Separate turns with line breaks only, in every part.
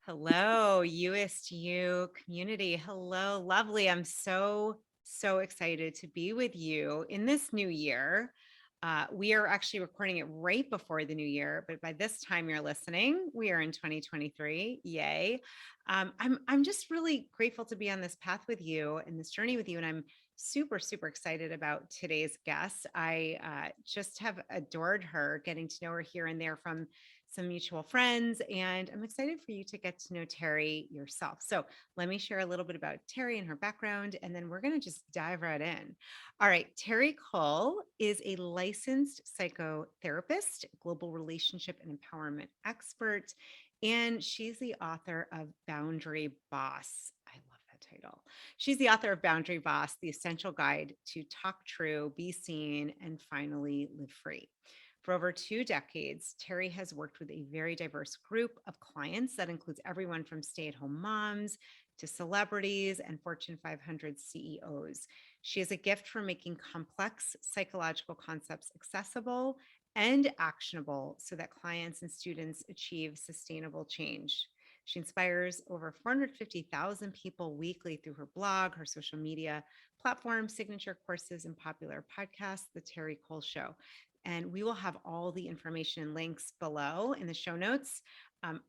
Hello, Youest You community. Hello, lovely. I'm so excited to be with you in this new year. We are actually recording it right before the new year, but by this time you're listening, we are in 2023. Yay! I'm just really grateful to be on this path with you and this journey with you, and I'm super excited about today's guest. I just have adored her, getting to know her here and there from some mutual friends, and I'm excited for you to get to know Terri yourself. So let me share a little bit about Terri and her background, and then we're going to just dive right in. All right, Terri Cole is a licensed psychotherapist, global relationship and empowerment expert, and she's the author of Boundary Boss. I love that title. She's the author of Boundary Boss, the essential guide to talk true, be seen, and finally live free. For over 2 decades, Terri has worked with a very diverse group of clients that includes everyone from stay-at-home moms to celebrities and Fortune 500 CEOs. She has a gift for making complex psychological concepts accessible and actionable so that clients and students achieve sustainable change. She inspires over 450,000 people weekly through her blog, her social media platform, signature courses, and popular podcasts, The Terri Cole Show. And we will have all the information and links below in the show notes.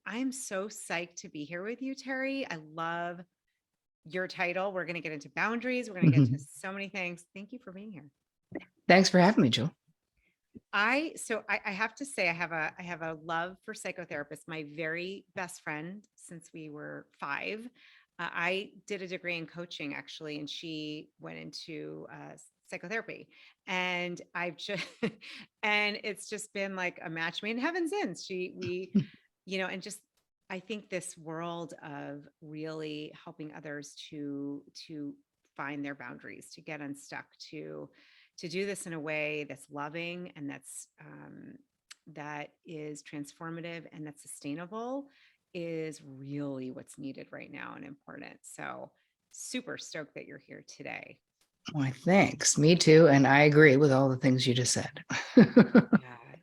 I'm so psyched to be here with you, Terri. I love your title. We're going to get into boundaries. We're going to get to so many things. Thank you for being here.
Thanks for having me, Jill.
I have to say I have a love for psychotherapists. My very best friend since we were 5. I did a degree in coaching actually, and she went into psychotherapy. And I've just and it's just been like a match made in heaven since and just I think this world of really helping others to find their boundaries, to get unstuck, to do this in a way that's loving and that is transformative and that's sustainable is really what's needed right now and important. So super stoked that you're here today.
Why, thanks. Me too. And I agree with all the things you just said.
Yeah,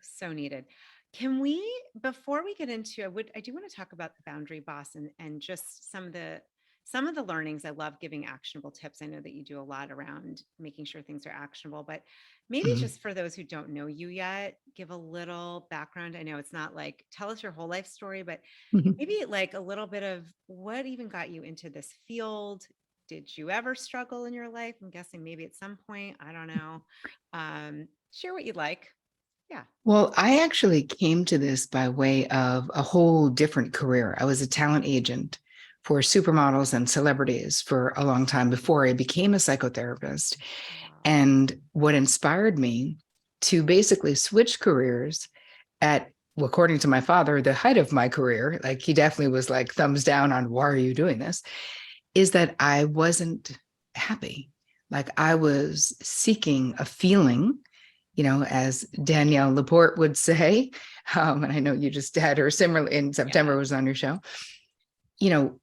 so needed. Can we, before we get into, I do want to talk about the boundary boss and just some of the learnings. I love giving actionable tips. I know that you do a lot around making sure things are actionable, but maybe
Mhm.
just for those who don't know you yet, give a little background. I know it's not like tell us your whole life story, but maybe like a little bit of what even got you into this field. Did you ever struggle in your life? I'm guessing maybe at some point. I don't know. Share what you'd like. Yeah.
Well, I actually came to this by way of a whole different career. I was a talent agent for supermodels and celebrities for a long time before I became a psychotherapist.
Wow.
And what inspired me to basically switch careers at, well, according to my father, the height of my career, like he definitely was like thumbs down on why are you doing this, is that I wasn't happy. Like I was seeking a feeling, as Danielle Laporte would say, and I know you just had her similarly in September
Yeah.
was on your show, you know,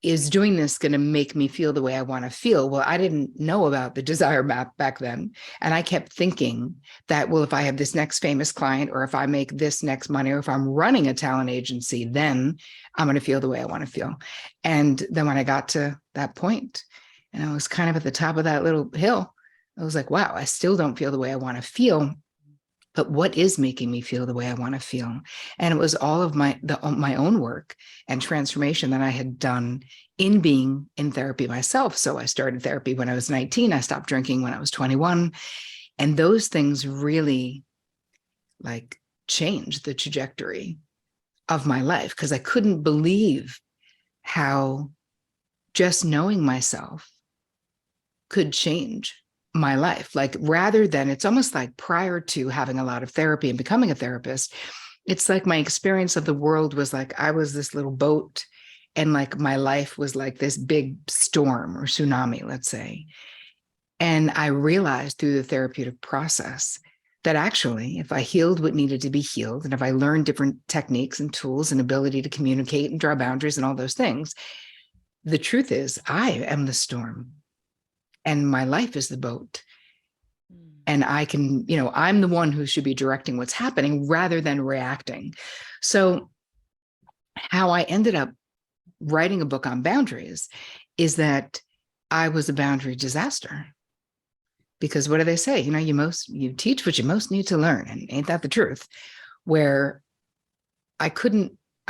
is doing this going to make me feel the way I want to feel? Well, I didn't know about the desire map back then. And I kept thinking that, well, if I have this next famous client, or if I make this next money, or if I'm running a talent agency, then I'm going to feel the way I want to feel. And then when I got to that point, and I was kind of at the top of that little hill, I was like, wow, I still don't feel the way I want to feel. But what is making me feel the way I want to feel? And it was all of my own work and transformation that I had done in being in therapy myself. So I started therapy when I was 19. I stopped drinking when I was 21. And those things really like changed the trajectory of my life because I couldn't believe how just knowing myself could change my life. Like rather than, it's almost like prior to having a lot of therapy and becoming a therapist, it's like my experience of the world was like I was this little boat and like my life was like this big storm or tsunami, let's say. And I realized through the therapeutic process that actually, if I healed what needed to be healed, and if I learned different techniques and tools and ability to communicate and draw boundaries and all those things, the truth is I am the storm and my life is the boat.
Mm.
And I can, I'm the one who should be directing what's happening rather than reacting. So how I ended up writing a book on boundaries is that I was a boundary disaster. Because what do they say? You teach what you most need to learn. And ain't that the truth? Where I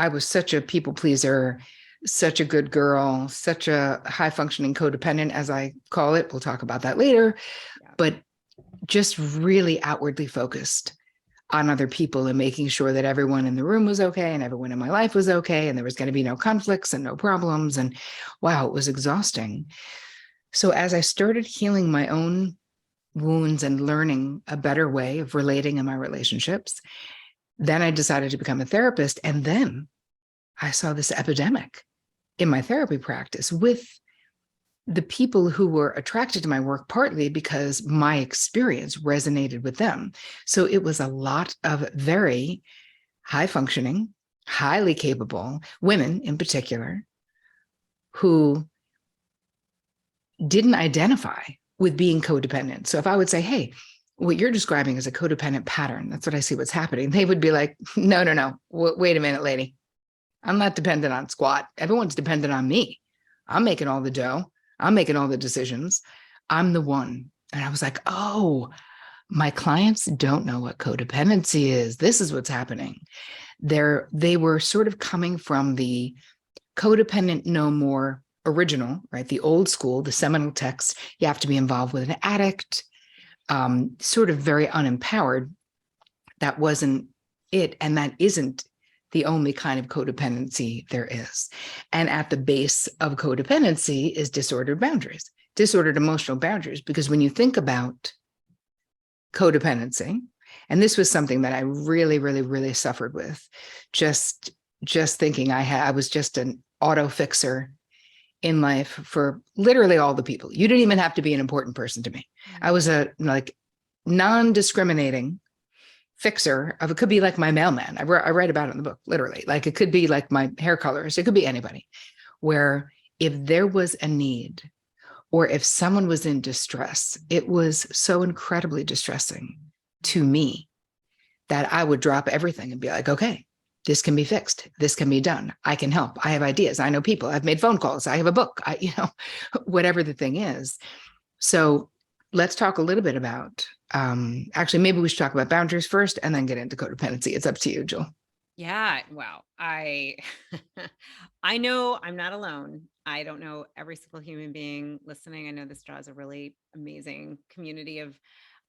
was such a people pleaser, such a good girl, such a high functioning codependent, as I call it. We'll talk about that later, but just really outwardly focused on other people and making sure that everyone in the room was okay and everyone in my life was okay. And there was going to be no conflicts and no problems. And wow, it was exhausting. So as I started healing my own wounds and learning a better way of relating in my relationships, then I decided to become a therapist. And then I saw this epidemic in my therapy practice with the people who were attracted to my work, partly because my experience resonated with them. So it was a lot of very high functioning, highly capable women in particular, who didn't identify with being codependent. So if I would say, hey, what you're describing is a codependent pattern, that's what I see what's happening, they would be like, no, wait a minute, lady. I'm not dependent on squat. Everyone's dependent on me. I'm making all the dough. I'm making all the decisions. I'm the one. And I was like, oh, my clients don't know what codependency is. This is what's happening. They were sort of coming from the codependent no more original, right? The old school, the seminal text, you have to be involved with an addict, sort of very unempowered. That wasn't it. And that isn't the only kind of codependency there is. And at the base of codependency is disordered boundaries, disordered emotional boundaries. Because when you think about codependency, and this was something that I really, really, really suffered with, just thinking I was just an auto fixer in life for literally all the people. You didn't even have to be an important person to me. I was a non-discriminating fixer of, it could be like my mailman. I write about it in the book, literally. Like it could be like my hair colorist. It could be anybody, where if there was a need or if someone was in distress, it was so incredibly distressing to me that I would drop everything and be like, okay, this can be fixed. This can be done. I can help. I have ideas. I know people. I've made phone calls. I have a book. Whatever the thing is. So let's talk a little bit about, actually, maybe we should talk about boundaries first and then get into codependency. It's up to you, Jewel.
Yeah. Well, I know I'm not alone. I don't know every single human being listening. I know this draws a really amazing community of,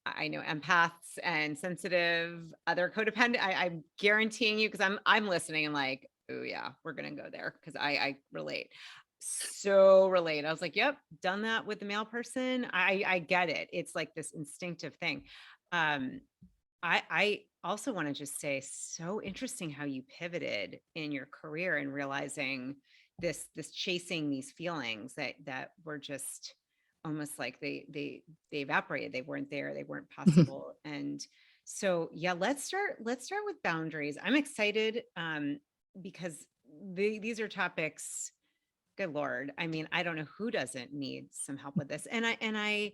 I know, empaths and sensitive, other codependent. I'm guaranteeing you, because I'm listening and like, oh yeah, we're gonna go there, because I relate. So relate. I was like, yep, done that with the male person. I get it. It's like this instinctive thing. I also want to just say, so interesting how you pivoted in your career and realizing this chasing these feelings that were just almost like they evaporated. They weren't there. They weren't possible. And so, yeah, let's start with boundaries. I'm excited because these are topics. Good Lord. I mean, I don't know who doesn't need some help with this. And I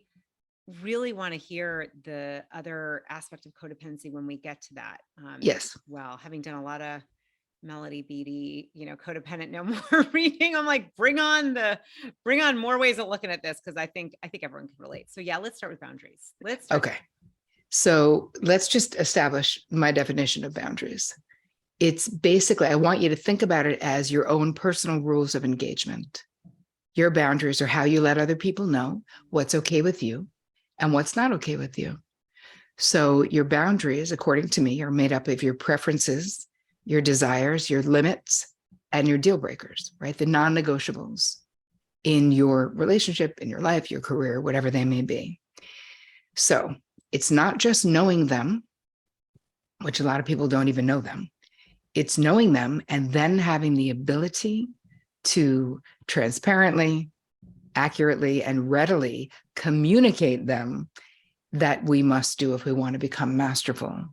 really want to hear the other aspect of codependency when we get to that.
Yes.
Well, having done a lot of Melody Beattie, codependent no more reading, I'm like, bring on more ways of looking at this, because I think everyone can relate. So yeah, let's start with boundaries.
Okay. So let's just establish my definition of boundaries. It's basically, I want you to think about it as your own personal rules of engagement. Your boundaries are how you let other people know what's okay with you and what's not okay with you. So your boundaries, according to me, are made up of your preferences, your desires, your limits, and your deal breakers, right? The non-negotiables in your relationship, in your life, your career, whatever they may be. So it's not just knowing them, which a lot of people don't even know them. It's knowing them and then having the ability to transparently, accurately, and readily communicate them that we must do if we want to become masterful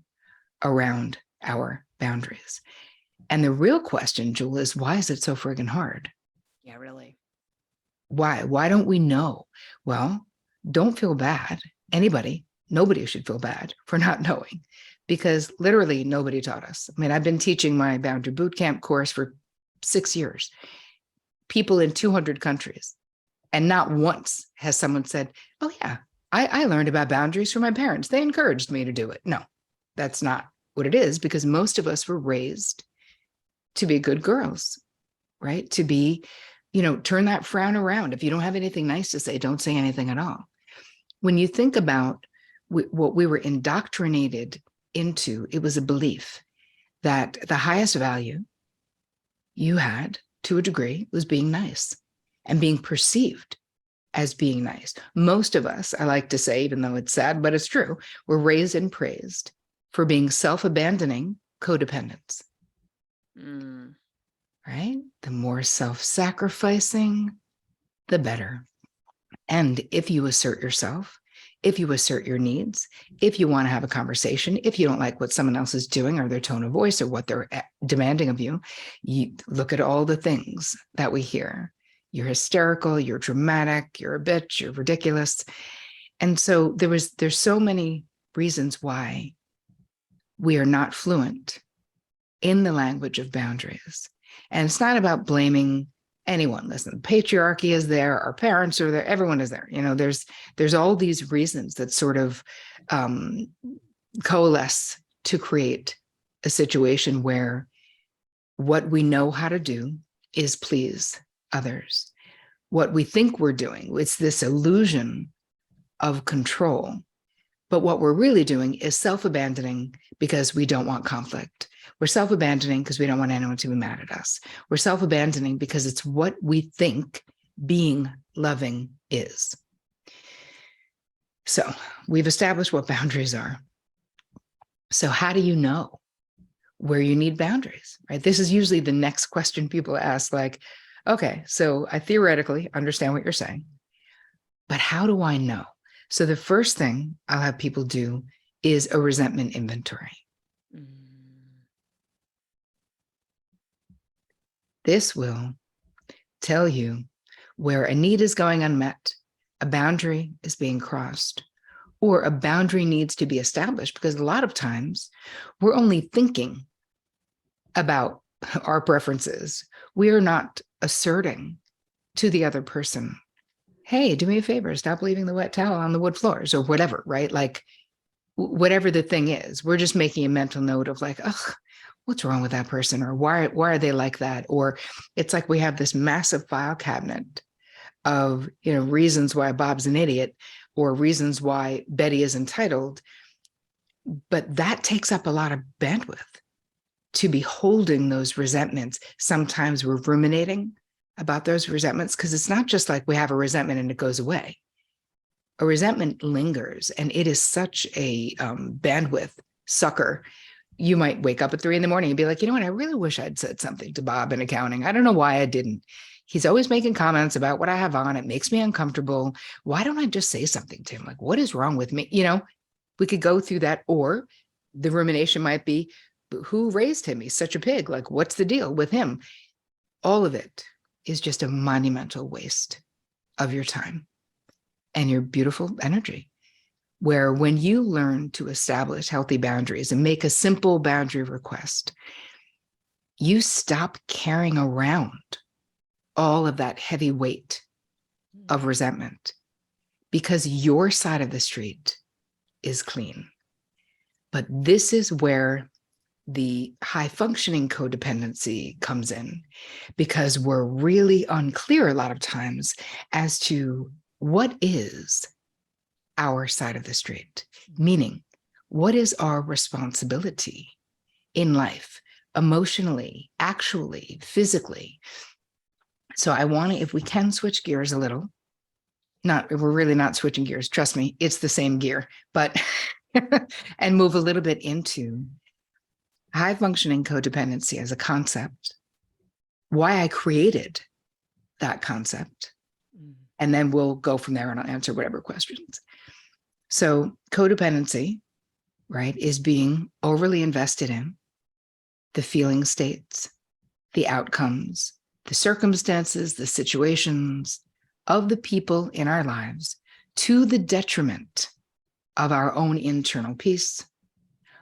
around our boundaries. And the real question, Jewel, is why is it so friggin' hard?
Yeah, really.
Why? Why don't we know? Well, don't feel bad. Nobody should feel bad for not knowing, because literally nobody taught us. I mean, I've been teaching my boundary bootcamp course for 6 years. people in 200 countries. And not once has someone said, oh yeah, I learned about boundaries from my parents. They encouraged me to do it. No, that's not what it is, because most of us were raised to be good girls, right? To be, turn that frown around. If you don't have anything nice to say, don't say anything at all. When you think about what we were indoctrinated into, it was a belief that the highest value you had, to a degree, was being nice and being perceived as being nice. Most of us, I like to say, even though it's sad, but it's true, were raised and praised for being self-abandoning codependents. Right? The more self-sacrificing, the better. And if you assert yourself, if you assert your needs, if you want to have a conversation, if you don't like what someone else is doing or their tone of voice or what they're demanding of you, you look at all the things that we hear. You're hysterical, you're dramatic, you're a bitch, you're ridiculous. And so there's so many reasons why we are not fluent in the language of boundaries. And it's not about blaming anyone. Listen, patriarchy is there, our parents are there, everyone is there. There's all these reasons that sort of coalesce to create a situation where what we know how to do is please others. What we think we're doing, it's this illusion of control. But what we're really doing is self-abandoning because we don't want conflict. We're self-abandoning because we don't want anyone to be mad at us. We're self-abandoning because it's what we think being loving is. So we've established what boundaries are. So how do you know where you need boundaries, right? This is usually the next question people ask, like, okay, so I theoretically understand what you're saying, but how do I know? So the first thing I'll have people do is a resentment inventory. This will tell you where a need is going unmet, a boundary is being crossed, or a boundary needs to be established, because a lot of times we're only thinking about our preferences. We are not asserting to the other person, hey, do me a favor, stop leaving the wet towel on the wood floors, or whatever, right? Like whatever the thing is, we're just making a mental note of like, ugh, what's wrong with that person? Or why are they like that? Or it's like we have this massive file cabinet of, reasons why Bob's an idiot or reasons why Betty is entitled. But that takes up a lot of bandwidth to be holding those resentments. Sometimes we're ruminating about those resentments because it's not just like we have a resentment and it goes away. A resentment lingers, and it is such a bandwidth sucker. You might wake up at 3 a.m. and be like, you know what? I really wish I'd said something to Bob in accounting. I don't know why I didn't. He's always making comments about what I have on. It makes me uncomfortable. Why don't I just say something to him? Like, what is wrong with me? We could go through that, or the rumination might be, who raised him? He's such a pig. Like, what's the deal with him? All of it is just a monumental waste of your time and your beautiful energy. Where when you learn to establish healthy boundaries and make a simple boundary request, you stop carrying around all of that heavy weight of resentment, because your side of the street is clean. But this is where the high functioning codependency comes in, because we're really unclear a lot of times as to what is our side of the street, meaning what is our responsibility in life, emotionally, actually, physically. So I want to, if we can switch gears a little, we're really not switching gears, trust me, it's the same gear, but and move a little bit into high functioning codependency as a concept, why I created that concept, and then we'll go from there and I'll answer whatever questions. So codependency, right, is being overly invested in the feeling states, the outcomes, the circumstances, the situations of the people in our lives to the detriment of our own internal peace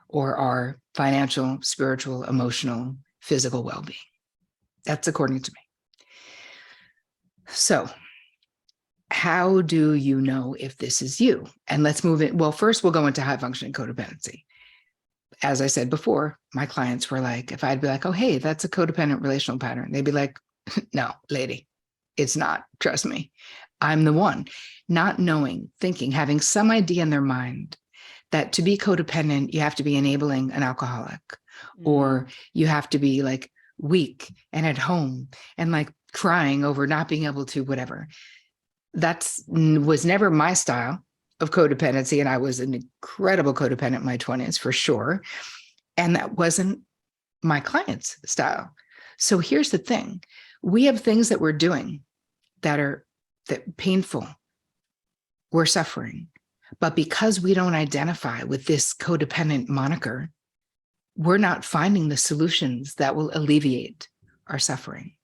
or our financial, spiritual, emotional, physical well-being. That's according to me. So how do you know if this is you? And let's move it. Well, first we'll go into high functioning codependency. As I said before, my clients were like, if I'd be like, oh, hey, that's a codependent relational pattern, they'd be like, no, lady, it's not. Trust me. I'm the one. Not knowing, thinking, having some idea in their mind that to be codependent, you have to be enabling an alcoholic, or you have to be like weak and at home and like crying over not being able to, whatever. That's was never my style of codependency. And I was an incredible codependent in my 20s for sure. And that wasn't my client's style. So here's the thing. We have things that we're doing that painful. We're suffering. But because we don't identify with this codependent moniker, we're not finding the solutions that will alleviate our suffering.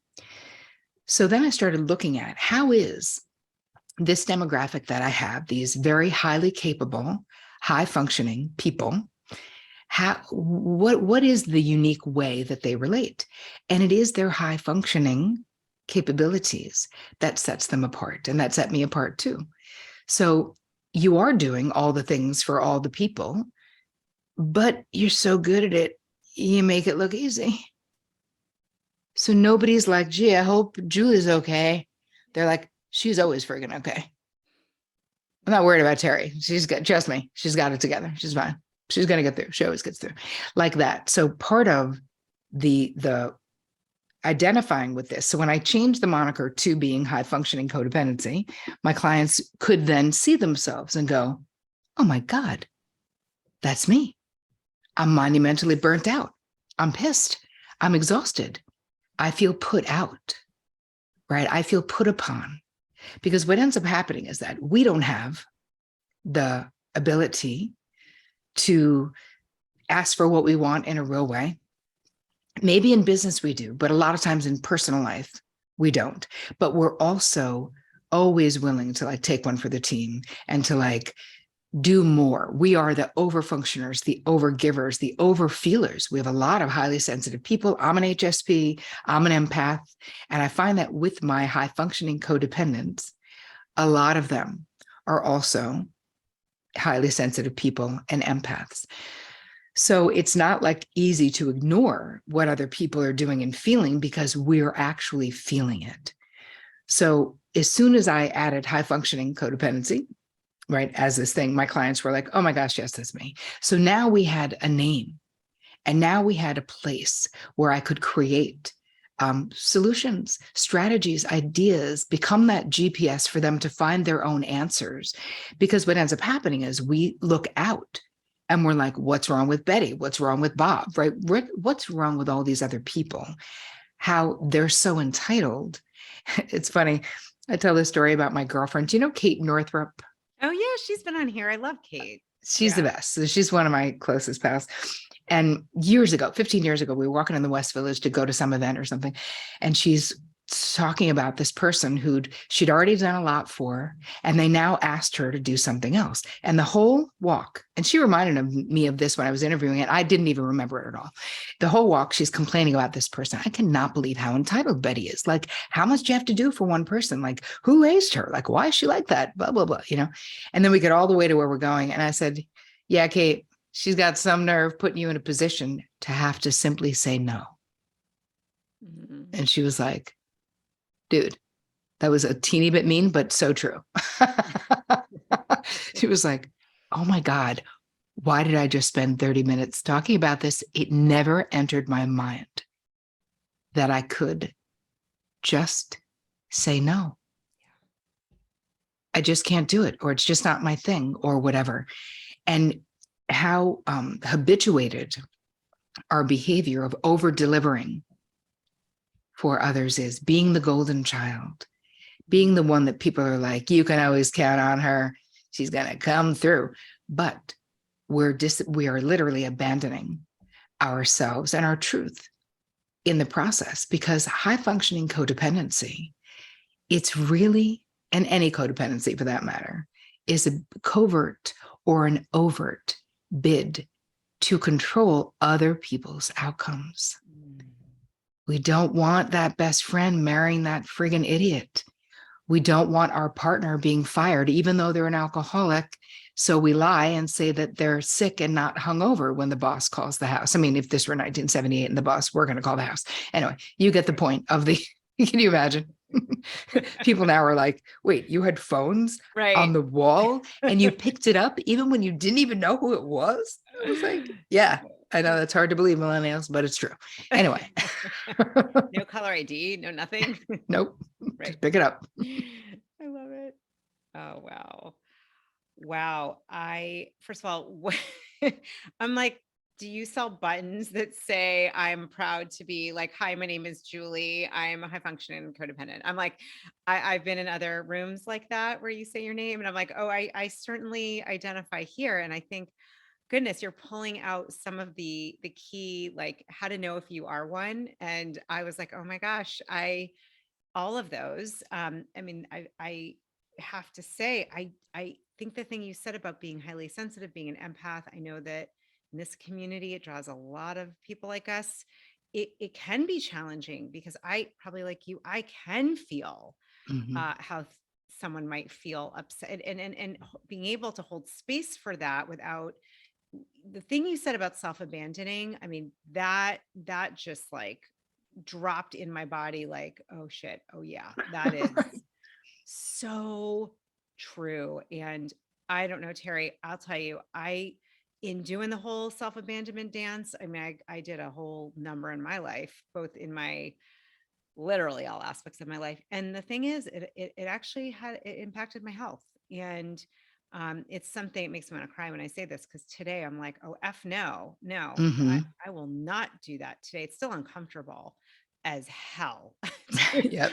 So then I started looking at how is this demographic that I have, these very highly capable, high functioning people, what is the unique way that they relate? And it is their high functioning capabilities that sets them apart, and that set me apart too. So you are doing all the things for all the people, but you're so good at it, you make it look easy. So nobody's like, gee, I hope Julie's okay. They're like, she's always friggin' okay. I'm not worried about Terri. Trust me, she's got it together. She's fine. She's going to get through. She always gets through like that. So part of the identifying with this. So when I changed the moniker to being high functioning codependency, my clients could then see themselves and go, oh my God, that's me. I'm monumentally burnt out. I'm pissed. I'm exhausted. I feel put out, right? I feel put upon. Because what ends up happening is that we don't have the ability to ask for what we want in a real way. Maybe in business we do, but a lot of times in personal life, we don't. But we're also always willing to like take one for the team and to like do more. We are the overfunctioners, the overgivers, the overfeelers. We have a lot of highly sensitive people. I'm an HSP, I'm an empath. And I find that with my high functioning codependents, a lot of them are also highly sensitive people and empaths. So it's not like easy to ignore what other people are doing and feeling because we're actually feeling it. So as soon as I added high functioning codependency, right, as this thing, my clients were like, oh my gosh, yes, that's me. So now we had a name, and now we had a place where I could create solutions, strategies, ideas, become that GPS for them to find their own answers. Because what ends up happening is we look out and we're like, what's wrong with Betty? What's wrong with Bob, right? What's wrong with all these other people? How they're so entitled. It's funny. I tell this story about my girlfriend. Do you know Kate Northrup?
Oh yeah, she's been on here. I love Kate.
She's the best. So she's one of my closest pals. And years ago, 15 years ago, we were walking in the West Village to go to some event or something. And she's talking about this person she'd already done a lot for, and they now asked her to do something else. And the whole walk, and she reminded me of this when I was interviewing it. I didn't even remember it at all. The whole walk, she's complaining about this person. I cannot believe how entitled Betty is. Like, how much do you have to do for one person? Like, who raised her? Like, why is she like that? Blah, blah, blah, And then we get all the way to where we're going. And I said, yeah, Kate, she's got some nerve putting you in a position to have to simply say no. Mm-hmm. And she was like, dude, that was a teeny bit mean, but so true. She was like, oh my God, why did I just spend 30 minutes talking about this? It never entered my mind that I could just say no. I just can't do it, or it's just not my thing, or whatever. And how habituated our behavior of over delivering for others is, being the golden child, being the one that people are like, you can always count on her. She's going to come through. But we are literally abandoning ourselves and our truth in the process, because high functioning codependency, it's really, and any codependency for that matter, is a covert or an overt bid to control other people's outcomes. We don't want that best friend marrying that friggin' idiot. We don't want our partner being fired, even though they're an alcoholic. So we lie and say that they're sick and not hungover when the boss calls the house. I mean, if this were 1978 and the boss, we're going to call the house. Anyway, you get the point of the, can you imagine? People now are like, wait, you had phones on
Right.
the wall and you picked it up even when you didn't even know who it was? I was like, yeah, I know that's hard to believe, millennials, but it's true. Anyway.
No caller ID, no nothing.
Nope.
Right.
Just pick it up.
I love it. Oh, wow. Wow. First of all, I'm like, do you sell buttons that say I'm proud to be like, hi, my name is Julie. I'm a high functioning codependent. I'm like, I've been in other rooms like that where you say your name and I'm like, oh, I certainly identify here. And I think, goodness, you're pulling out some of the key, like how to know if you are one. And I was like, oh my gosh, all of those. I mean, I have to say, I think the thing you said about being highly sensitive, being an empath, I know that in this community, it draws a lot of people like us. It can be challenging because I probably like you, I can feel
Mhm.
how someone might feel upset and being able to hold space for that without the thing you said about self-abandoning. I mean, that just like dropped in my body like, oh shit, oh yeah, that is so true. And I don't know, Terry, I'll tell you, in doing the whole self-abandonment dance, I mean, I did a whole number in my life, both in my literally all aspects of my life. And the thing is, it actually it impacted my health. And it's something, it makes me want to cry when I say this, because today I'm like, oh, F no, no,
Mhm.
I will not do that today. It's still uncomfortable as hell.
Yep.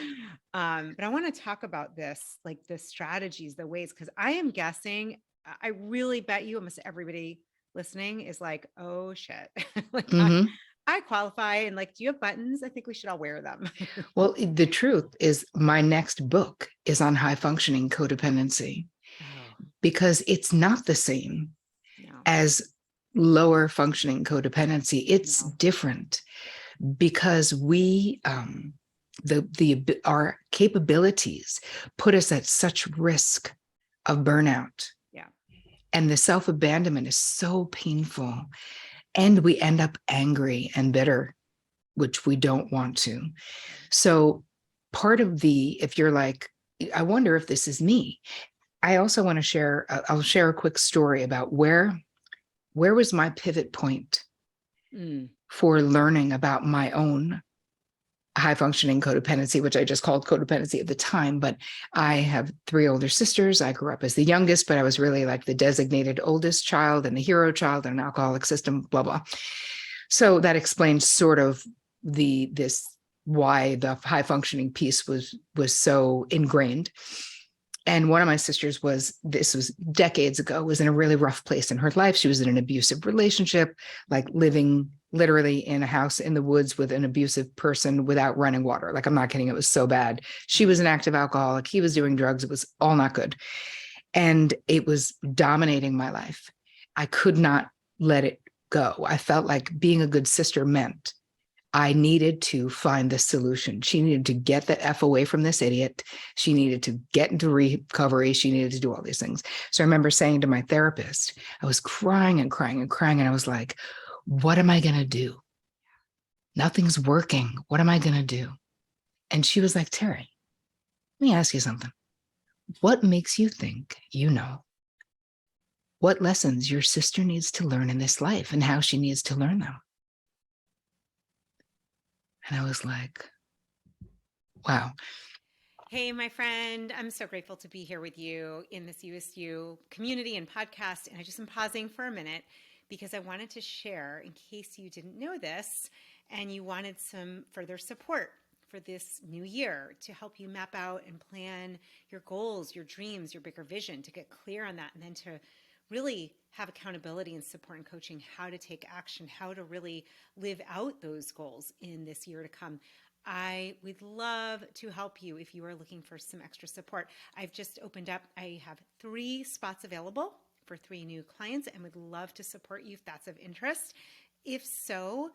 But I want to talk about this, like the strategies, the ways, because I am guessing, I really bet you almost everybody listening is like, oh shit, like
Mhm.
I qualify and like, do you have buttons? I think we should all wear them.
Well, the truth is, my next book is on high functioning codependency
Oh,
because it's not the same
no,
as lower functioning codependency. It's
no.
different because our capabilities put us at such risk of burnout,
Yeah.
and the self abandonment is so painful, and we end up angry and bitter, which we don't want to. So part of if you're like, I wonder if this is me. I also want to share, I'll share a quick story about where was my pivot point
Mm,
for learning about my own high functioning codependency, which I just called codependency at the time. But I have three older sisters. I grew up as the youngest, but I was really like the designated oldest child and the hero child in an alcoholic system, blah, blah. So that explains sort of this why the high functioning piece was so ingrained. And one of my sisters this was decades ago, was in a really rough place in her life. She was in an abusive relationship, like living literally in a house in the woods with an abusive person without running water. Like, I'm not kidding. It was so bad. She was an active alcoholic. He was doing drugs. It was all not good. And it was dominating my life. I could not let it go. I felt like being a good sister meant I needed to find the solution. She needed to get the F away from this idiot. She needed to get into recovery. She needed to do all these things. So I remember saying to my therapist, I was crying and crying and crying. And I was like, what am I going to do? Nothing's working. What am I going to do? And she was like, Terri, let me ask you something. What makes you think you know what lessons your sister needs to learn in this life and how she needs to learn them? And I was like, wow.
hey, my friend, I'm so grateful to be here with you in this USU community and podcast. And I just am pausing for a minute because I wanted to share, in case you didn't know this and you wanted some further support for this new year to help you map out and plan your goals, your dreams, your bigger vision, to get clear on that, and then to really have accountability and support and coaching, how to take action, how to really live out those goals in this year to come. I would love to help you if you are looking for some extra support. I've just opened up, I have 3 spots available for 3 new clients and would love to support you if that's of interest. If so,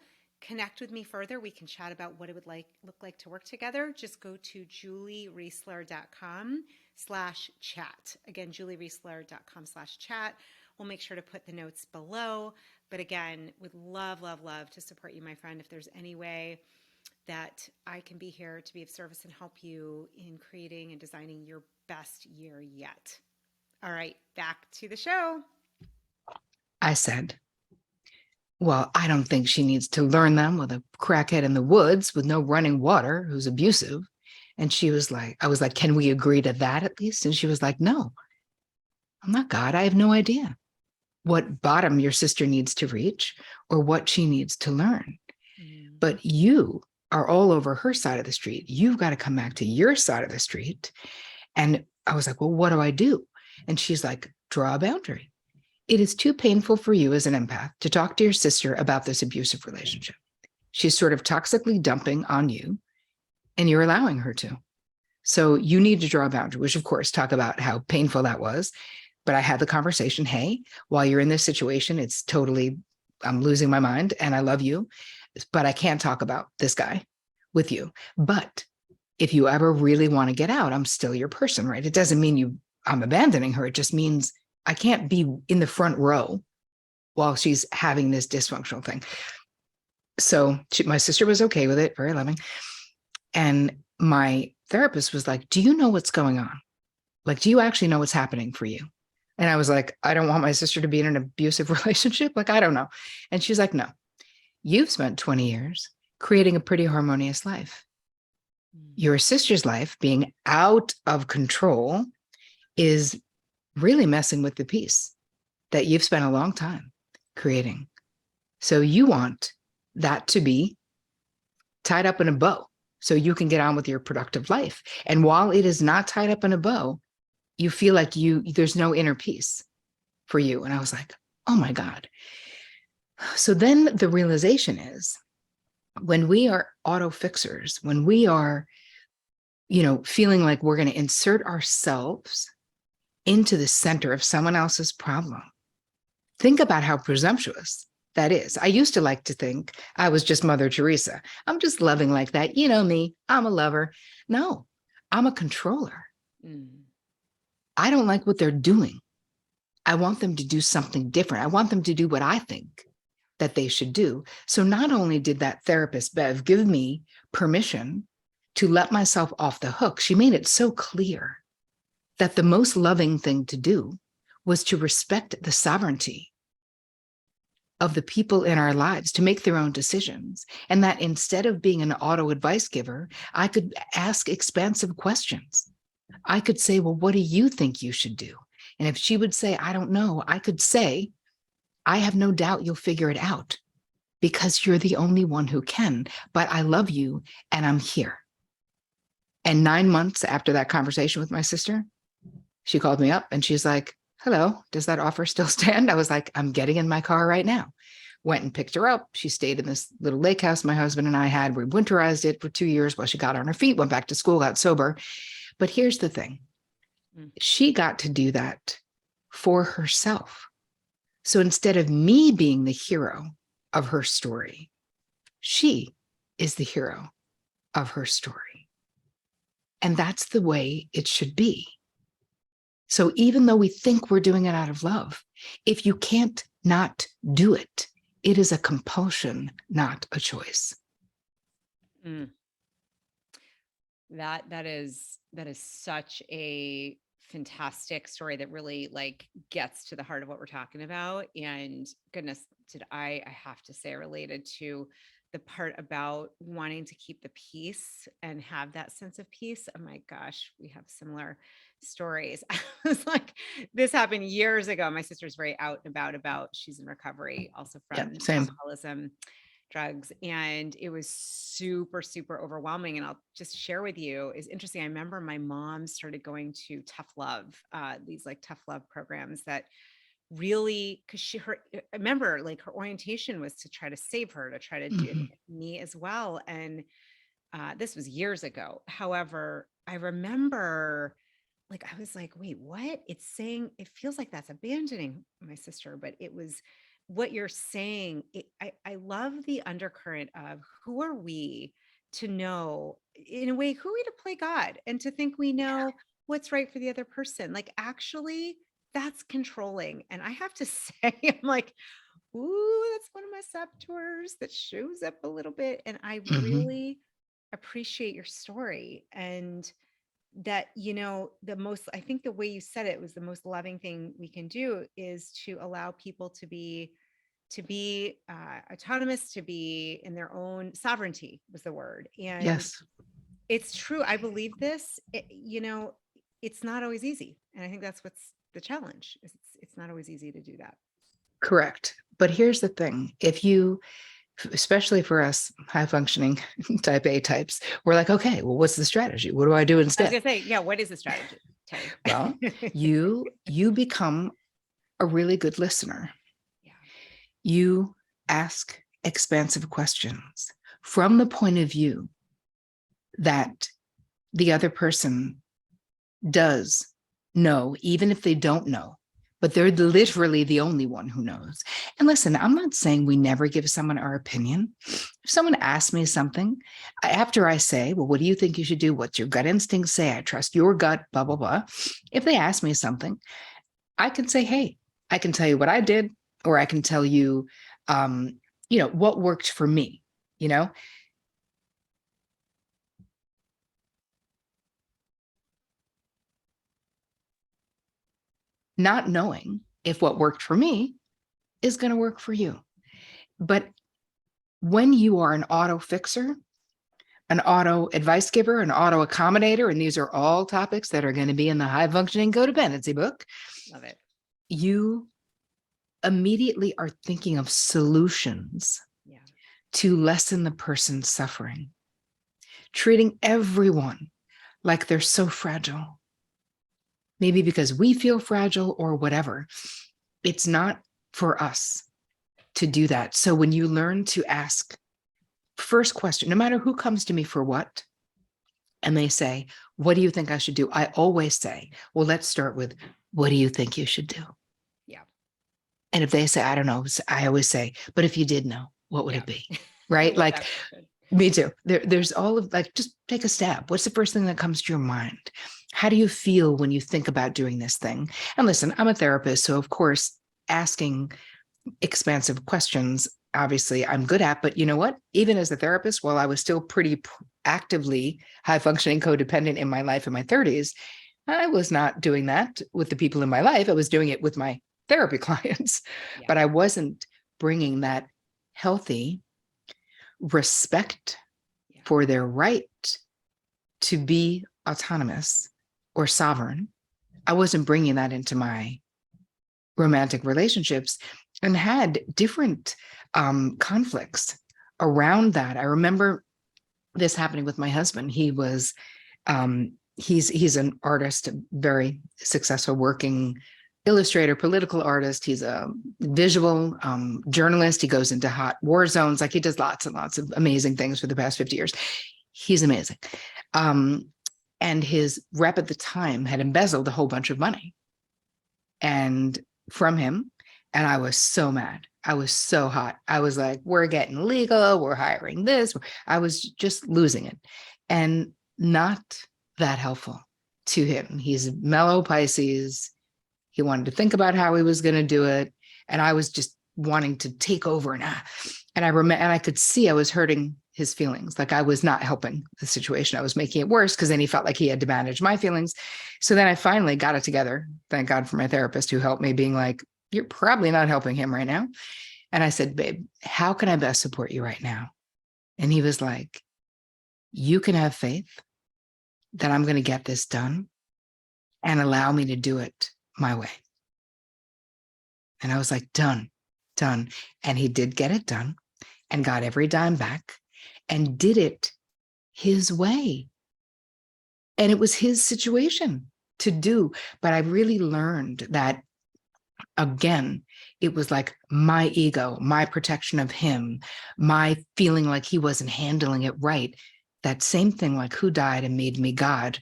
connect with me further, we can chat about what it would look like to work together. Just go to juliereisler.com/chat. Again, juliereisler.com/chat. We'll make sure to put the notes below. But again, would love, love, love to support you, my friend. If there's any way that I can be here to be of service and help you in creating and designing your best year yet. All right, back to the show.
I said, well, I don't think she needs to learn them with a crackhead in the woods with no running water who's abusive. And she was like, I was like, can we agree to that at least? And she was like, no, I'm not God. I have no idea what bottom your sister needs to reach or what she needs to learn. But you are all over her side of the street. You've got to come back to your side of the street. And I was like, well, what do I do? And she's like, draw a boundary. It is too painful for you as an empath to talk to your sister about this abusive relationship. She's sort of toxically dumping on you, and you're allowing her to. So you need to draw a boundary, which of course, talk about how painful that was. But I had the conversation, hey, while you're in this situation, it's totally, I'm losing my mind and I love you, but I can't talk about this guy with you. But if you ever really want to get out, I'm still your person, right? It doesn't mean I'm abandoning her. It just means I can't be in the front row while she's having this dysfunctional thing. So my sister was okay with it, very loving. And my therapist was like, do you know what's going on? Like, do you actually know what's happening for you? And I was like, I don't want my sister to be in an abusive relationship. Like, I don't know. And she's like, no, you've spent 20 years creating a pretty harmonious life. Your sister's life being out of control is really messing with the peace that you've spent a long time creating. So you want that to be tied up in a bow so you can get on with your productive life. And while it is not tied up in a bow, you feel like there's no inner peace for you. And I was like, oh my God. So then the realization is when we are auto fixers, when we are, feeling like we're going to insert ourselves into the center of someone else's problem, think about how presumptuous that is. I used to like to think I was just Mother Teresa. I'm just loving like that. You know me, I'm a lover. No, I'm a controller. I don't like what they're doing. I want them to do something different. I want them to do what I think that they should do. So not only did that therapist, Bev, give me permission to let myself off the hook, she made it so clear that the most loving thing to do was to respect the sovereignty of the people in our lives to make their own decisions. And that instead of being an auto advice giver, I could ask expansive questions. I could say, well, what do you think you should do? And if she would say, I don't know, I could say, I have no doubt you'll figure it out because you're the only one who can, but I love you and I'm here. And 9 months after that conversation with my sister, she called me up and she's like, hello, does that offer still stand? I was like, I'm getting in my car right now. Went and picked her up. She stayed in this little lake house my husband and I had. We winterized it for 2 years while she got on her feet, went back to school, got sober. But here's the thing. She got to do that for herself. So instead of me being the hero of her story, she is the hero of her story. And that's the way it should be. So even though we think we're doing it out of love, if you can't not do it, it is a compulsion, not a choice.
That is such a fantastic story that really gets to the heart of what we're talking about. And goodness, did I have to say, related to the part about wanting to keep the peace and have that sense of peace. Oh my gosh, we have similar stories. I was like, this happened years ago. My sister's very out and about. She's in recovery also from alcoholism, drugs. And it was super, super overwhelming. And I'll just share with you, is interesting. I remember my mom started going to tough love, these tough love programs that really, because I remember her orientation was to try to save her, to try to do me as well. And this was years ago. However, I remember I was like, wait, what? It's saying, it feels like that's abandoning my sister, but it was what you're saying, I love the undercurrent of who are we to know, in a way, who are we to play God and to think we know what's right for the other person. Like, actually, that's controlling. And I have to say, I'm like, ooh, that's one of my saboteurs that shows up a little bit. And I
Mhm.
really appreciate your story. And that, I think the way you said it was the most loving thing we can do is to allow people to be autonomous, to be in their own sovereignty was the word. And
Yes,
it's true. I believe this, it's not always easy. And I think that's what's the challenge is it's not always easy to do that.
correct. But here's the thing. If you, especially for us high functioning type A types, we're like, okay, well, what's the strategy? What do I do
I was
instead?
gonna say, yeah, what is the strategy, Terry?
Well, you become a really good listener.
Yeah.
You ask expansive questions from the point of view that the other person does know, even if they don't know, but they're literally the only one who knows. And listen, I'm not saying we never give someone our opinion. If someone asks me something, after I say, well, what do you think you should do? What's your gut instinct say? I trust your gut, blah, blah, blah. If they ask me something, I can say, hey, I can tell you what I did, or I can tell you, what worked for me, you know? Not knowing if what worked for me is going to work for you. But when you are an auto fixer, an auto advice giver, an auto accommodator, and these are all topics that are going to be in the high functioning codependency book,
Love it.
you immediately are thinking of solutions
Yeah.
to lessen the person's suffering, treating everyone like they're so fragile. Maybe because we feel fragile or whatever. It's not for us to do that. So when you learn to ask first question, no matter who comes to me for what, and they say, what do you think I should do? I always say, well, let's start with, what do you think you should do?
Yeah.
And if they say, I don't know, I always say, but if you did know, what would
Yeah.
it be?
I
Right?
love
Like,
that. So good.
me too. There's all of like, just take a step. What's the first thing that comes to your mind? How do you feel when you think about doing this thing? And listen, I'm a therapist. So, of course, asking expansive questions, obviously, I'm good at. But you know what? Even as a therapist, while I was still pretty actively high functioning codependent in my life in my 30s, I was not doing that with the people in my life. I was doing it with my therapy clients,
Yeah.
but I wasn't bringing that healthy respect
Yeah.
for their right to be autonomous or sovereign. I wasn't bringing that into my romantic relationships and had different conflicts around that. I remember this happening with my husband. He was he's an artist, a very successful working illustrator, political artist. He's a visual journalist. He goes into hot war zones. Like, he does lots and lots of amazing things for the past 50 years. He's amazing. And his rep at the time had embezzled a whole bunch of money and from him. And I was so mad. I was so hot. I was like, we're getting legal. We're hiring this. I was just losing it. And not that helpful to him. He's mellow Pisces. He wanted to think about how he was going to do it. And I was just wanting to take over. And I remember, and I could see I was hurting his feelings. Like, I was not helping the situation. I was making it worse because then he felt like he had to manage my feelings. So then I finally got it together. Thank God for my therapist who helped me, being like, you're probably not helping him right now. And I said, babe, how can I best support you right now? And he was like, you can have faith that I'm going to get this done and allow me to do it my way. And I was like, done. And he did get it done and got every dime back and did it his way. And it was his situation to do. But I really learned that, again, it was like my ego, my protection of him, my feeling like he wasn't handling it right. That same thing, like, who died and made me God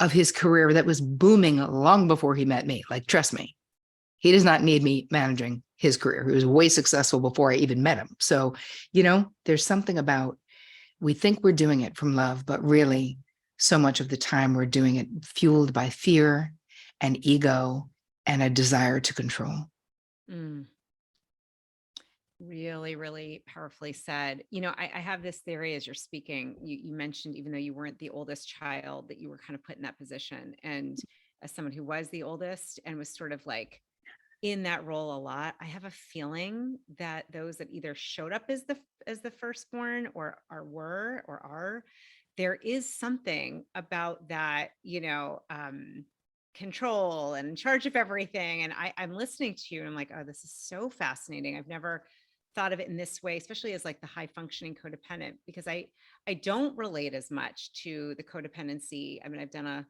of his career that was booming long before he met me. Like, trust me, he does not need me managing his career. He was way successful before I even met him. So, there's something about, we think we're doing it from love, but really so much of the time we're doing it fueled by fear and ego and a desire to control.
Mm. Really, really powerfully said. I have this theory as you're speaking. You mentioned, even though you weren't the oldest child, that you were kind of put in that position. And as someone who was the oldest and was sort of like in that role a lot, I have a feeling that those that either showed up as the firstborn or are, there is something about that, control and in charge of everything. And I'm listening to you and I'm like, oh, this is so fascinating. I've never thought of it in this way, especially as like the high functioning codependent, because I don't relate as much to the codependency. I mean, I've done a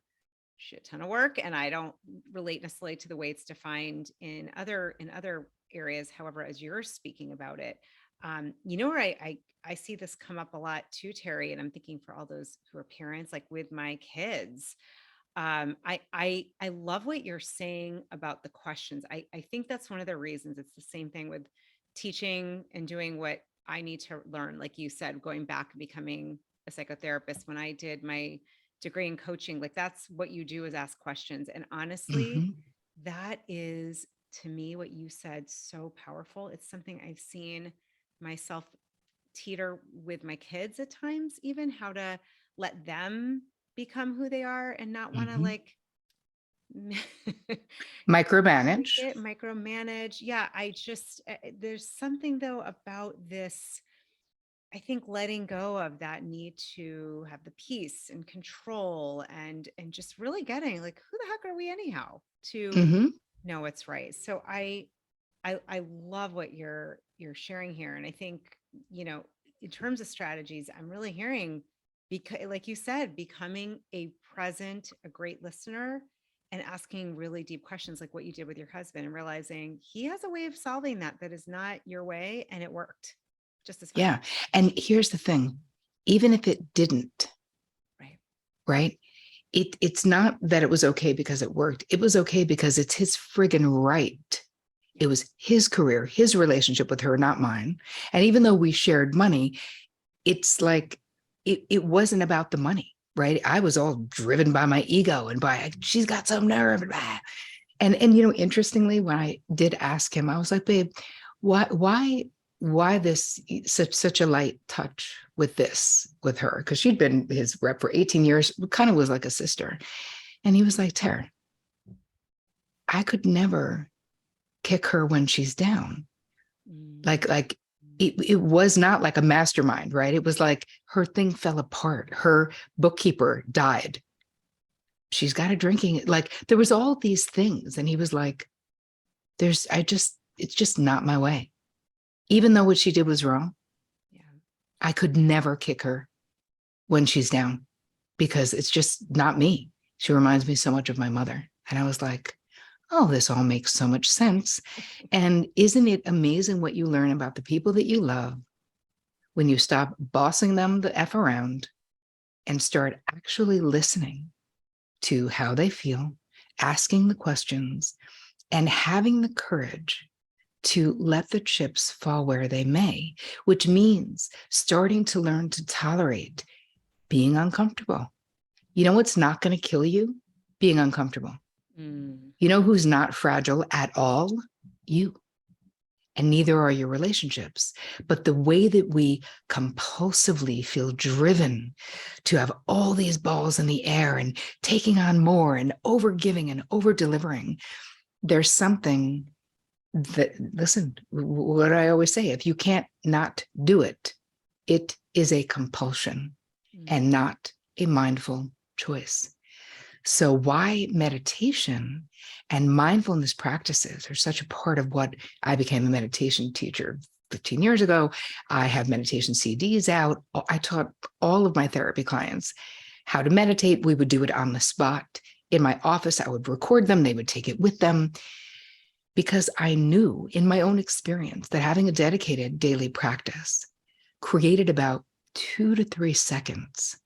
shit ton of work and I don't relate necessarily to the way it's defined in other areas. However, as you're speaking about it, where I see this come up a lot too, Terri, and I'm thinking for all those who are parents, like with my kids, I love what you're saying about the questions. I think that's one of the reasons. It's the same thing with teaching and doing what I need to learn. Like you said, going back and becoming a psychotherapist. When I did my degree in coaching, like that's what you do, is ask questions. And honestly,
Mhm.
that is, to me, what you said, so powerful. It's something I've seen myself teeter with my kids at times, even how to let them become who they are and not want to
Mhm.
like
Micromanage.
micromanage. Yeah, there's something though about this. I think letting go of that need to have the peace and control and just really getting like, who the heck are we anyhow to
Mhm.
know what's right. So I love what you're sharing here. And I think, in terms of strategies, I'm really hearing, because like you said, becoming a great listener and asking really deep questions like what you did with your husband and realizing he has a way of solving that is not your way. And it worked just as fine.
Yeah. And here's the thing, even if it didn't,
Right.
right? It's not that it was okay because it worked. It was okay because it's his friggin' right.
Yeah.
It was his career, his relationship with her, not mine. And even though we shared money, it's like it wasn't about the money, right? I was all driven by my ego and by, she's got some nerve. And interestingly, when I did ask him, I was like, babe, why this such a light touch with her? Because she'd been his rep for 18 years, kind of was like a sister. And he was like, Terri, I could never kick her when she's down.
Mm.
Like it was not like a mastermind, right? It was like her thing fell apart. Her bookkeeper died. She's got a drinking, like there was all these things. And he was like, it's just not my way. Even though what she did was wrong,
Yeah.
I could never kick her when she's down because it's just not me. She reminds me so much of my mother. And I was like, oh, this all makes so much sense. And isn't it amazing what you learn about the people that you love when you stop bossing them the F around and start actually listening to how they feel, asking the questions, and having the courage to let the chips fall where they may, which means starting to learn to tolerate being uncomfortable. You know what's not going to kill you? Being uncomfortable.
Mm.
You know who's not fragile at all? You. And neither are your relationships. But the way that we compulsively feel driven to have all these balls in the air and taking on more and over giving and over delivering, there's something that, listen, what I always say, if you can't not do it, it is a compulsion
Mm.
and not a mindful choice. So why meditation and mindfulness practices are such a part of what I became a meditation teacher 15 years ago. I have meditation CDs out. I taught all of my therapy clients how to meditate. We would do it on the spot. In my office, I would record them. They would take it with them because I knew in my own experience that having a dedicated daily practice created about 2 to 3 seconds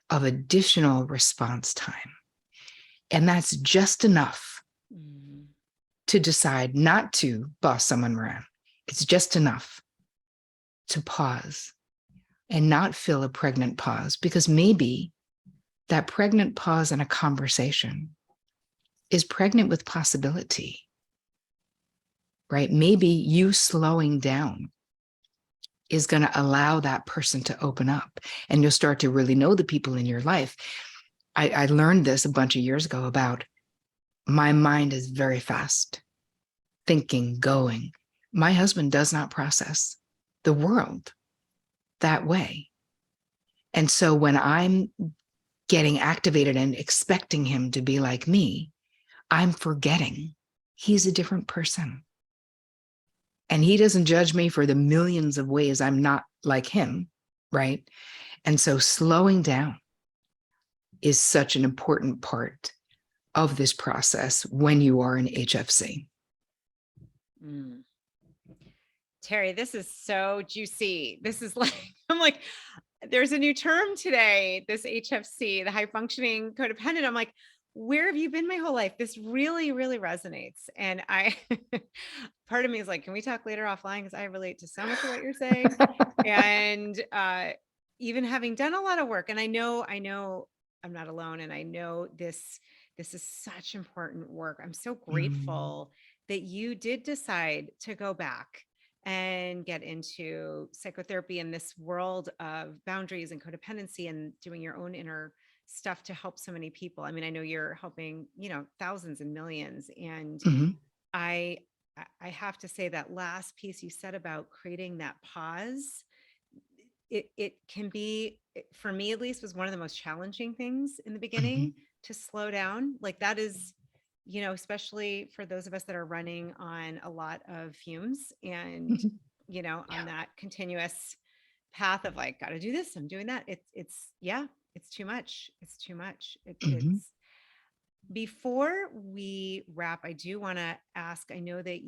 of additional response time. And that's just enough
Mm.
to decide not to boss someone around. It's just enough to pause and not fill a pregnant pause, because maybe that pregnant pause in a conversation is pregnant with possibility, right? Maybe you slowing down is going to allow that person to open up, and you'll start to really know the people in your life. I learned this a bunch of years ago about my mind is very fast, thinking, going. My husband does not process the world that way. And so when I'm getting activated and expecting him to be like me, I'm forgetting he's a different person. And he doesn't judge me for the millions of ways I'm not like him, right? And so slowing down is such an important part of this process when you are in HFC.
Mm. Terri, this is so juicy. This is like, I'm like, there's a new term today, this HFC, the high functioning codependent. I'm like, where have you been my whole life? This really, really resonates. And part of me is like, can we talk later offline? Because I relate to so much of what you're saying. And even having done a lot of work, and I know I'm not alone. And I know this is such important work. I'm so grateful that you did decide to go back and get into psychotherapy in this world of boundaries and codependency, and doing your own inner stuff to help so many people. I mean, I know you're helping, thousands and millions. And
Mhm.
I I have to say that last piece you said about creating that pause, it can be, for me at least, was one of the most challenging things in the beginning,
Mhm.
to slow down. Like that is, especially for those of us that are running on a lot of fumes, and
Mhm.
on
Yeah.
that continuous path of like, gotta do this, I'm doing that. It's yeah, it's too much. It's too much.
Mhm.
It's Before we wrap, I do want to ask, I know that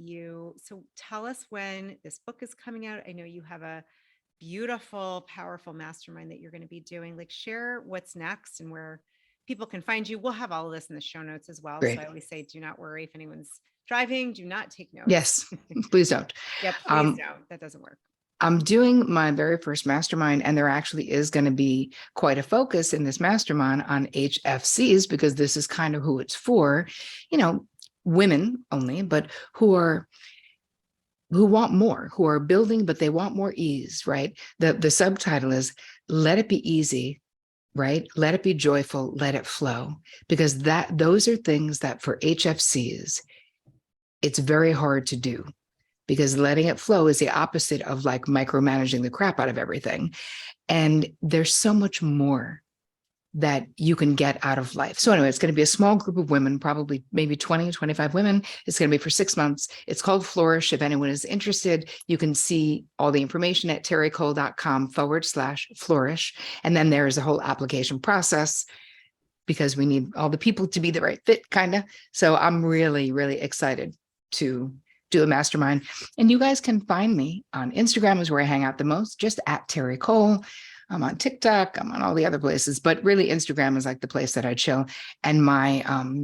so tell us when this book is coming out. I know you have a beautiful, powerful mastermind that you're going to be doing. Like, share what's next and where people can find you. We'll have all of this in the show notes as well. So I
Great.
always say, do not worry if anyone's driving, do not take notes.
Yes, please don't.
Yeah, please
Um,
don't. That doesn't work.
I'm doing my very first mastermind, and there actually is going to be quite a focus in this mastermind on HFCs, because this is kind of who it's for, you know, women only, but who want more, who are building, but they want more ease, right? The subtitle is Let It Be Easy, right? Let it be joyful, let it flow. Because those are things that for HFCs, it's very hard to do, because letting it flow is the opposite of like micromanaging the crap out of everything. And there's so much more that you can get out of life. So anyway, it's going to be a small group of women, probably maybe 20, 25 women. It's going to be for 6 months. It's called Flourish. If anyone is interested, you can see all the information at terricole.com/flourish. And then there is a whole application process, because we need all the people to be the right fit, kind of. So I'm really, really excited to do a mastermind. And you guys can find me on Instagram, is where I hang out the most, just at Terri Cole. I'm on TikTok, I'm on all the other places, but really Instagram is like the place that I chill. And my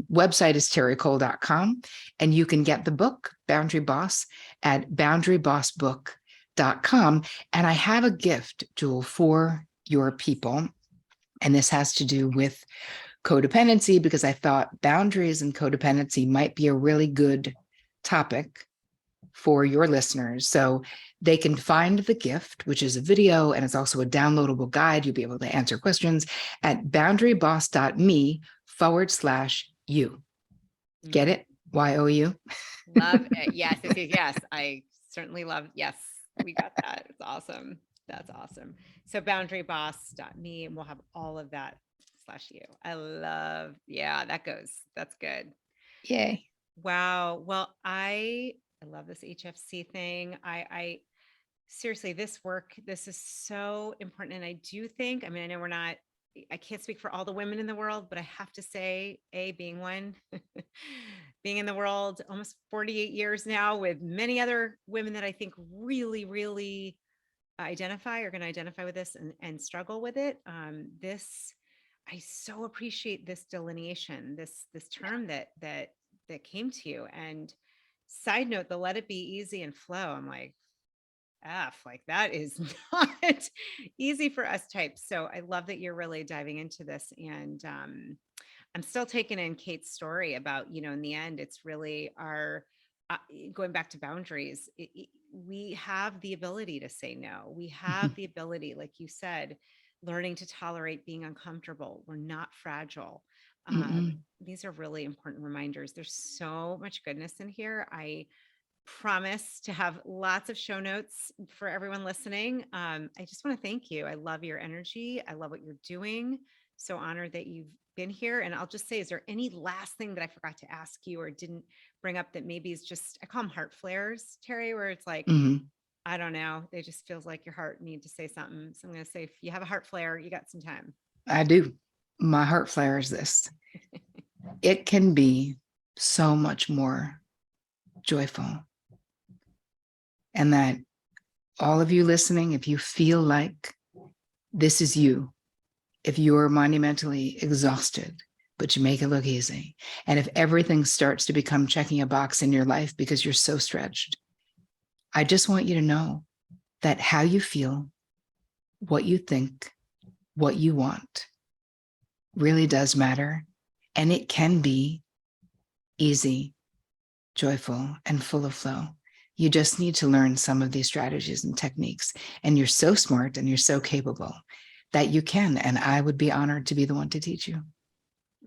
website is terricole.com. And you can get the book, Boundary Boss, at boundarybossbook.com. And I have a gift, Jewel, for your people. And this has to do with codependency, because I thought boundaries and codependency might be a really good topic for your listeners. So they can find the gift, which is a video, and it's also a downloadable guide. You'll be able to answer questions at boundaryboss.me/you. Get it? YOU.
Love it. Yes, yes, yes, yes. I certainly love. Yes, we got that. It's awesome. That's awesome. So boundaryboss.me, and we'll have all of that /you. I love. Yeah, that's good.
Yay.
Wow. Well, I love this HFC thing. I seriously, this work, this is so important. And I do think, I mean, I know I can't speak for all the women in the world, but I have to say, being one, being in the world almost 48 years now, with many other women that I think really, really are going to identify with this and struggle with it. I so appreciate this delineation, this term that came to you. And Side note, the let it be easy and flow. I'm like, like that is not easy for us types. So I love that you're really diving into this. And I'm still taking in Kate's story about, in the end, it's really our uh, going back to boundaries. We have the ability to say no. We have the ability, like you said, learning to tolerate being uncomfortable. We're not fragile.
Mm-mm.
These are really important reminders. There's so much goodness in here. I promise to have lots of show notes for everyone listening. I just want to thank you. I love your energy. I love what you're doing. So honored that you've been here. And I'll just say, is there any last thing that I forgot to ask you or didn't bring up that maybe is just, I call them heart flares, Terry, where it's like,
Mm-hmm.
I don't know, they just feels like your heart need to say something. So I'm going to say, if you have a heart flare, you got some time.
I do. My heart flare is this. It can be so much more joyful. And that all of you listening, if you feel like this is you, if you're monumentally exhausted, but you make it look easy, and if everything starts to become checking a box in your life because you're so stretched, I just want you to know that how you feel, what you think, what you want really does matter. And it can be easy, joyful, and full of flow. You just need to learn some of these strategies and techniques. And you're so smart and you're so capable that you can. And I would be honored to be the one to teach you.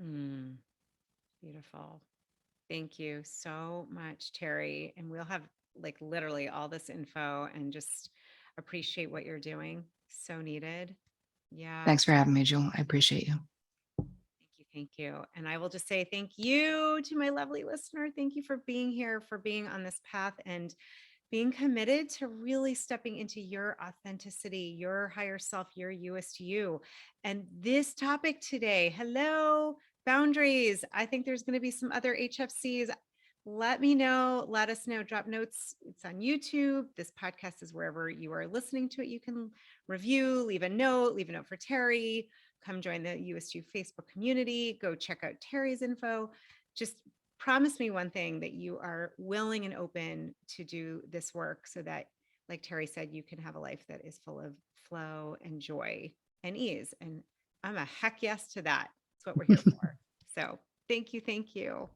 Mm, beautiful. Thank you so much, Terry. And we'll have like literally all this info and just appreciate what you're doing. So needed. Yeah.
Thanks for having me, Jewel. I appreciate you.
Thank you. Thank you. And I will just say thank you to my lovely listener. Thank you for being here, for being on this path and being committed to really stepping into your authenticity, your higher self, your Youest you. And this topic today, hello, boundaries. I think there's going to be some other HFCs. Let me know, let us know, drop notes. It's on YouTube. This podcast is wherever you are listening to it. You can review, leave a note for Terri. Come join the USU Facebook community. Go check out Terry's info. Just promise me one thing, that you are willing and open to do this work so that, like Terry said, you can have a life that is full of flow and joy and ease. And I'm a heck yes to that. That's what we're here for. So thank you. Thank you.